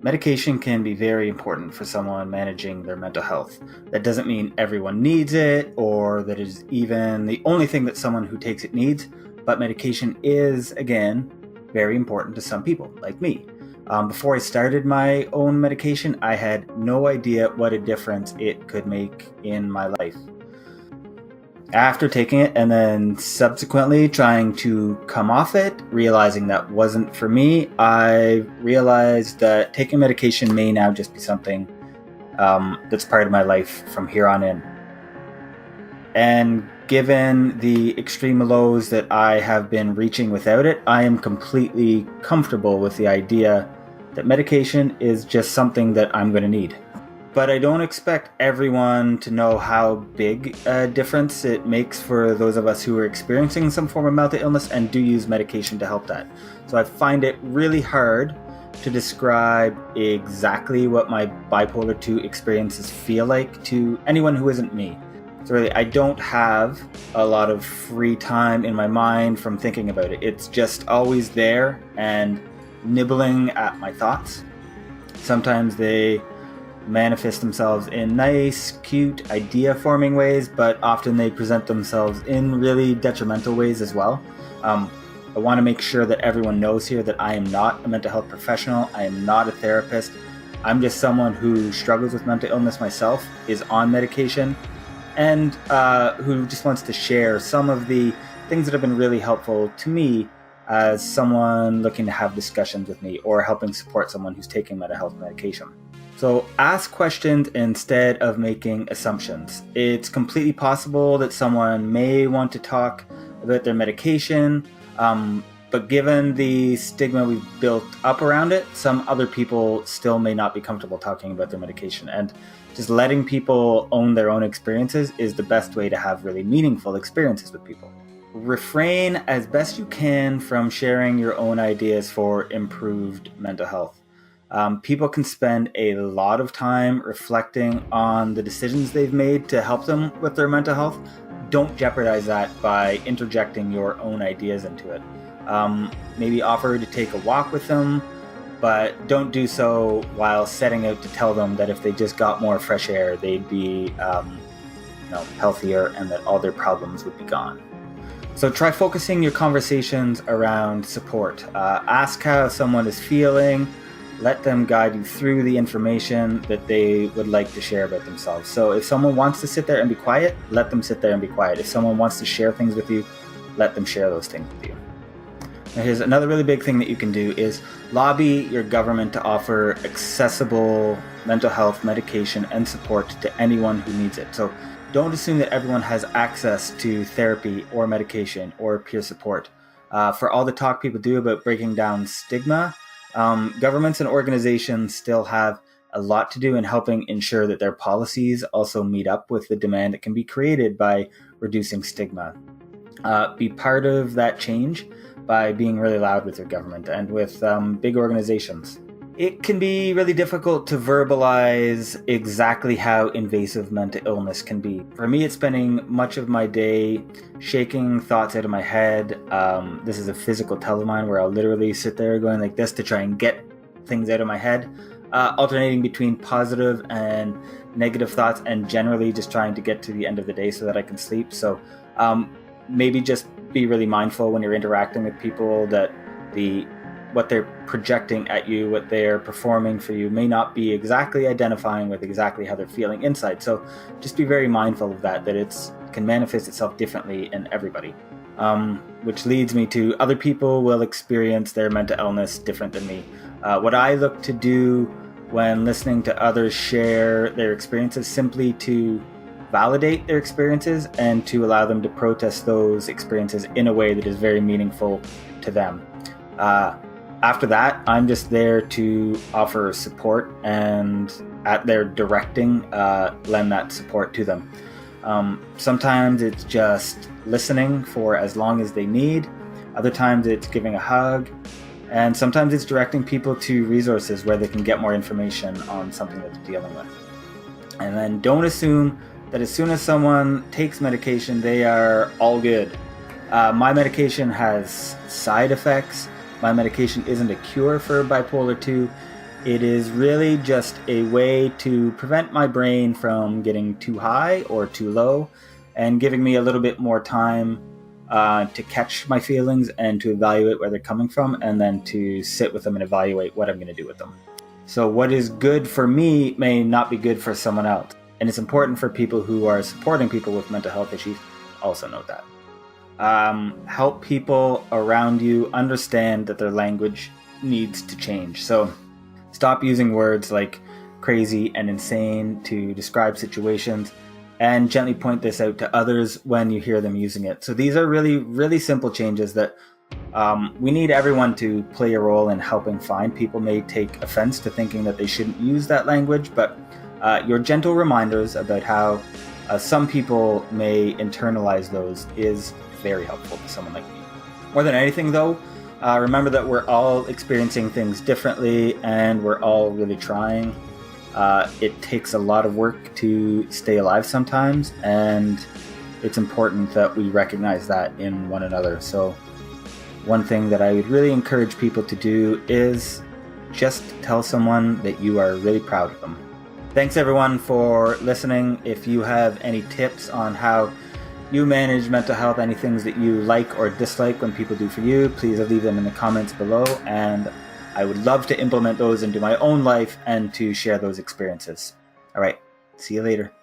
Medication can be very important for someone managing their mental health. That doesn't mean everyone needs it or that it is even the only thing that someone who takes it needs, but medication is, again, very important to some people, like me. Before I started my own medication, I had no idea what a difference it could make in my life. After taking it and then subsequently trying to come off it, realizing that wasn't for me, I realized that taking medication may now just be something that's part of my life from here on in. And given the extreme lows that I have been reaching without it, I am completely comfortable with the idea that medication is just something that I'm going to need. But I don't expect everyone to know how big a difference it makes for those of us who are experiencing some form of mental illness and do use medication to help that. So I find it really hard to describe exactly what my bipolar 2 experiences feel like to anyone who isn't me. So really, I don't have a lot of free time in my mind from thinking about it. It's just always there and nibbling at my thoughts. Sometimes they manifest themselves in nice, cute, idea-forming ways, but often they present themselves in really detrimental ways as well. I want to make sure that everyone knows here that I am not a mental health professional. I am not a therapist. I'm just someone who struggles with mental illness myself, is on medication, and who just wants to share some of the things that have been really helpful to me as someone looking to have discussions with me or helping support someone who's taking mental health medication. So ask questions instead of making assumptions. It's completely possible that someone may want to talk about their medication, but given the stigma we've built up around it, some other people still may not be comfortable talking about their medication. And just letting people own their own experiences is the best way to have really meaningful experiences with people. Refrain as best you can from sharing your own ideas for improved mental health. People can spend a lot of time reflecting on the decisions they've made to help them with their mental health. Don't jeopardize that by interjecting your own ideas into it. Maybe offer to take a walk with them, but don't do so while setting out to tell them that if they just got more fresh air, they'd be healthier and that all their problems would be gone. So try focusing your conversations around support. Ask how someone is feeling. Let them guide you through the information that they would like to share about themselves. So if someone wants to sit there and be quiet, let them sit there and be quiet. If someone wants to share things with you, let them share those things with you. Now here's another really big thing that you can do is lobby your government to offer accessible mental health medication and support to anyone who needs it. So don't assume that everyone has access to therapy or medication or peer support. For all the talk people do about breaking down stigma, governments and organizations still have a lot to do in helping ensure that their policies also meet up with the demand that can be created by reducing stigma. Be part of that change by being really loud with your government and with big organizations. It can be really difficult to verbalize exactly how invasive mental illness can be. For me, it's spending much of my day shaking thoughts out of my head. This is a physical tell of mine where I'll literally sit there going like this to try and get things out of my head, alternating between positive and negative thoughts and generally just trying to get to the end of the day so that I can sleep. So maybe just be really mindful when you're interacting with people that what they're projecting at you, what they're performing for you may not be exactly identifying with exactly how they're feeling inside. So just be very mindful of that it can manifest itself differently in everybody. Which leads me to other people will experience their mental illness different than me. What I look to do when listening to others share their experiences simply to validate their experiences and to allow them to protest those experiences in a way that is very meaningful to them. After that, I'm just there to offer support and at their directing, lend that support to them. Sometimes it's just listening for as long as they need. Other times it's giving a hug. And sometimes it's directing people to resources where they can get more information on something that they're dealing with. And then don't assume that as soon as someone takes medication, they are all good. My medication has side effects. My medication isn't a cure for bipolar 2, It is really just a way to prevent my brain from getting too high or too low, and giving me a little bit more time to catch my feelings and to evaluate where they're coming from, and then to sit with them and evaluate what I'm going to do with them. So what is good for me may not be good for someone else. And it's important for people who are supporting people with mental health issues also know that. Help people around you understand that their language needs to change. So stop using words like crazy and insane to describe situations, and gently point this out to others when you hear them using it. So these are really, really simple changes that we need everyone to play a role in helping find. People may take offense to thinking that they shouldn't use that language, but your gentle reminders about how some people may internalize those is very helpful to someone like me. More than anything, though, remember that we're all experiencing things differently, and we're all really trying. It takes a lot of work to stay alive sometimes, and it's important that we recognize that in one another. So one thing that I would really encourage people to do is just tell someone that you are really proud of them. Thanks everyone for listening. If you have any tips on how you manage mental health, any things that you like or dislike when people do for you, please leave them in the comments below, and I would love to implement those into my own life and to share those experiences. All right, see you later.